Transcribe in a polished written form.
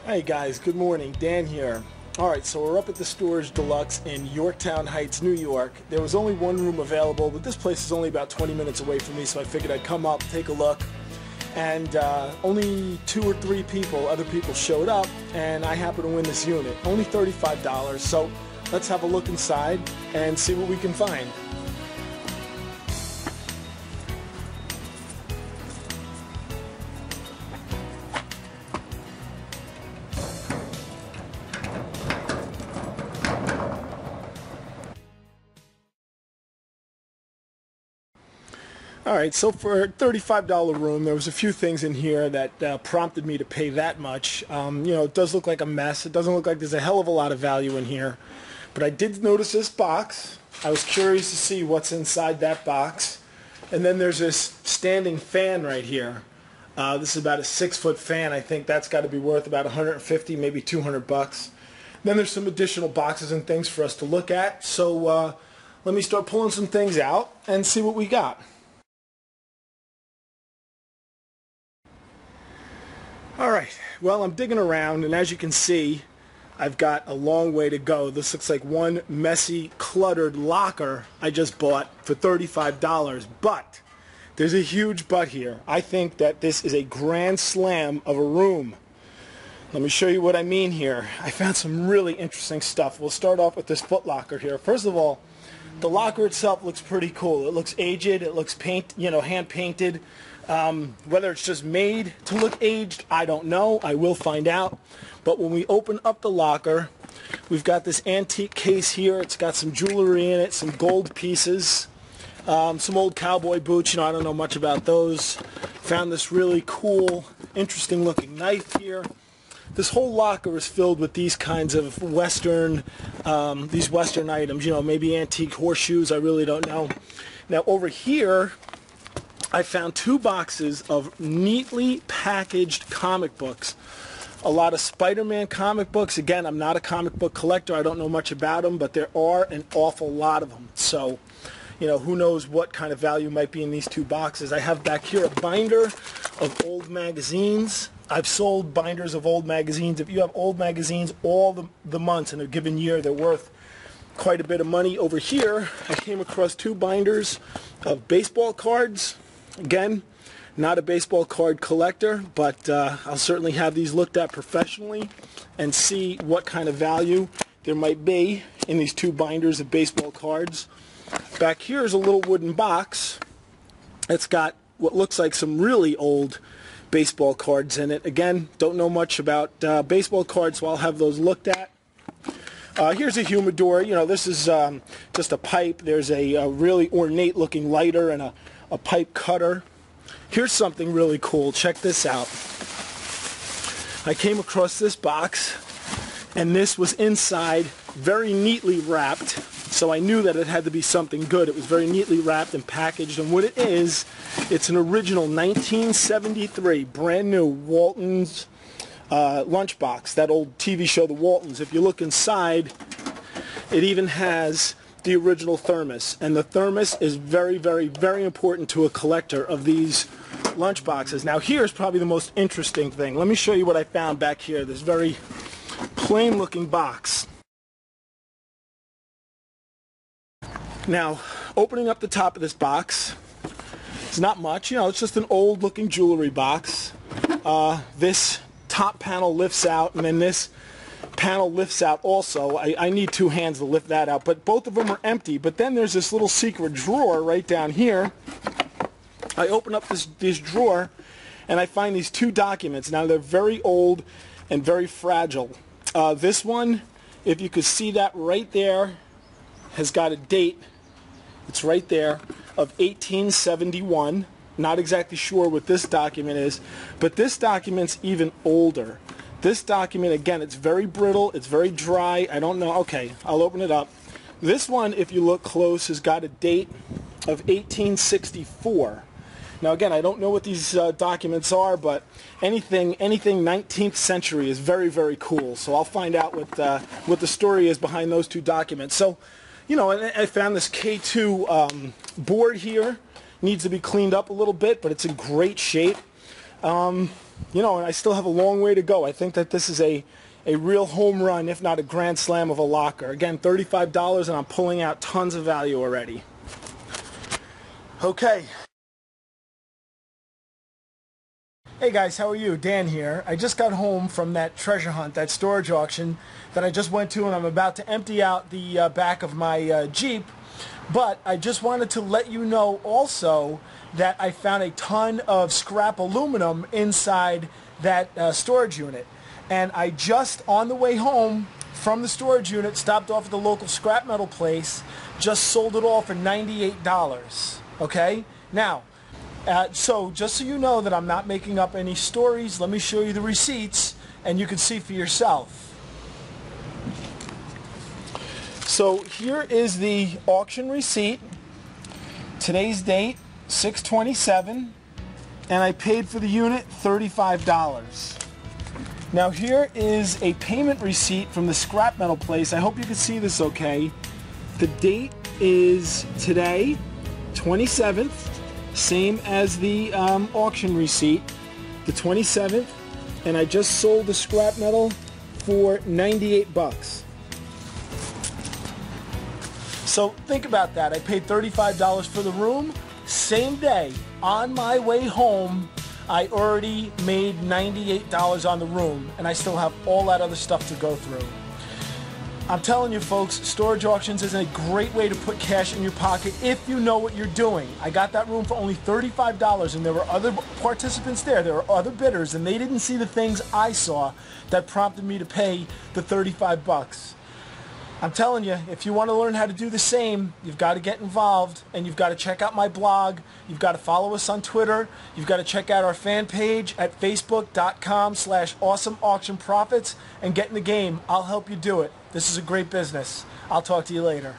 Hey guys, good morning. Dan here. Alright, so we're up at the Storage Deluxe in Yorktown Heights, New York. There was only one room available, but this place is only about 20 minutes away from me, so I figured I'd come up, take a look. And only 2 or 3 other people showed up, and I happened to win this unit. Only $35, so let's have a look inside and see what we can find. Alright, so for a $35 room, there was a few things in here that prompted me to pay that much. It does look like a mess. It doesn't look like there's a hell of a lot of value in here. But I did notice this box. I was curious to see what's inside that box. And then there's this standing fan right here. This is about a 6-foot fan. I think that's got to be worth about 150, maybe 200 bucks. Then there's some additional boxes and things for us to look at. So let me start pulling some things out and see what we got. Alright, well, I'm digging around, and as you can see, I've got a long way to go. This looks like one messy, cluttered locker I just bought for $35. But there's a huge but here. I think that this is a grand slam of a room. Let me show you what I mean here. I found some really interesting stuff. We'll start off with this foot locker here. First of all, the locker itself looks pretty cool. It looks aged. It looks hand painted. Whether it's just made to look aged, I don't know. I will find out. But when we open up the locker, we've got this antique case here. It's got some jewelry in it, some gold pieces, some old cowboy boots. I don't know much about those. Found this really cool, interesting looking knife here. This whole locker is filled with these kinds of Western items. Maybe antique horseshoes. I really don't know. Now over here, I found 2 boxes of neatly packaged comic books. A lot of Spiderman comic books. Again, I'm not a comic book collector. I don't know much about them, but there are an awful lot of them. So, who knows what kind of value might be in these 2 boxes. I have back here a binder of old magazines. I've sold binders of old magazines. If you have old magazines, all the months in a given year, they're worth quite a bit of money. Over here, I came across 2 binders of baseball cards. Again, not a baseball card collector, but I'll certainly have these looked at professionally and see what kind of value there might be in these 2 binders of baseball cards. Back here is a little wooden box. It's got what looks like some really old baseball cards in it. Again, don't know much about baseball cards, so I'll have those looked at. Here's a humidor. This is just a pipe. There's a really ornate looking lighter and a pipe cutter. Here's something really cool. Check this out. I came across this box, and this was inside, very neatly wrapped, so I knew that it had to be something good. It was very neatly wrapped and packaged, and what it is, it's an original 1973 brand new Walton's lunchbox, that old TV show, The Waltons. If you look inside, it even has the original thermos, and the thermos is very, very, very important to a collector of these lunch boxes. Now here's probably the most interesting thing. Let me show you what I found back here. This very plain looking box. Now, opening up the top of this box, it's not much. It's just an old looking jewelry box. This top panel lifts out, and then this panel lifts out also. I need 2 hands to lift that out, but both of them are empty. But then there's this little secret drawer right down here. I open up this drawer, and I find these 2 documents. Now they're very old and very fragile. This one, if you could see that right there, has got a date. It's right there, of 1871. Not exactly sure what this document is, but this document's even older. This document, again, it's very brittle, it's very dry. I don't know. Okay, I'll open it up. This one, if you look close, has got a date of 1864. Now, again, I don't know what these documents are, but anything 19th century is very, very cool. So I'll find out what the story is behind those 2 documents. So, I found this K2 board here. Needs to be cleaned up a little bit, but it's in great shape. You know, and I still have a long way to go. I think that this is a real home run, if not a grand slam of a locker. Again, $35, and I'm pulling out tons of value already. Okay. Hey guys, how are you? Dan here. I just got home from that treasure hunt, that storage auction that I just went to, and I'm about to empty out the back of my Jeep. But I just wanted to let you know also that I found a ton of scrap aluminum inside that storage unit. And I just, on the way home from the storage unit, stopped off at the local scrap metal place, just sold it all for $98. Okay? Now, so just so you know that I'm not making up any stories, let me show you the receipts and you can see for yourself. So here is the auction receipt. Today's date, 6/27, and I paid for the unit $35. Now here is a payment receipt from the scrap metal place. I hope you can see this okay. The date is today, 27th. Same as the auction receipt, the 27th, and I just sold the scrap metal for 98 bucks. So think about that. I paid $35 for the room. Same day, on my way home, I already made $98 on the room, and I still have all that other stuff to go through. I'm telling you folks, storage auctions is a great way to put cash in your pocket if you know what you're doing. I got that room for only $35, and there were other participants there. There were other bidders, and they didn't see the things I saw that prompted me to pay the 35 bucks. I'm telling you, if you want to learn how to do the same, you've got to get involved, and you've got to check out my blog. You've got to follow us on Twitter. You've got to check out our fan page at facebook.com/awesomeauctionprofits and get in the game. I'll help you do it. This is a great business. I'll talk to you later.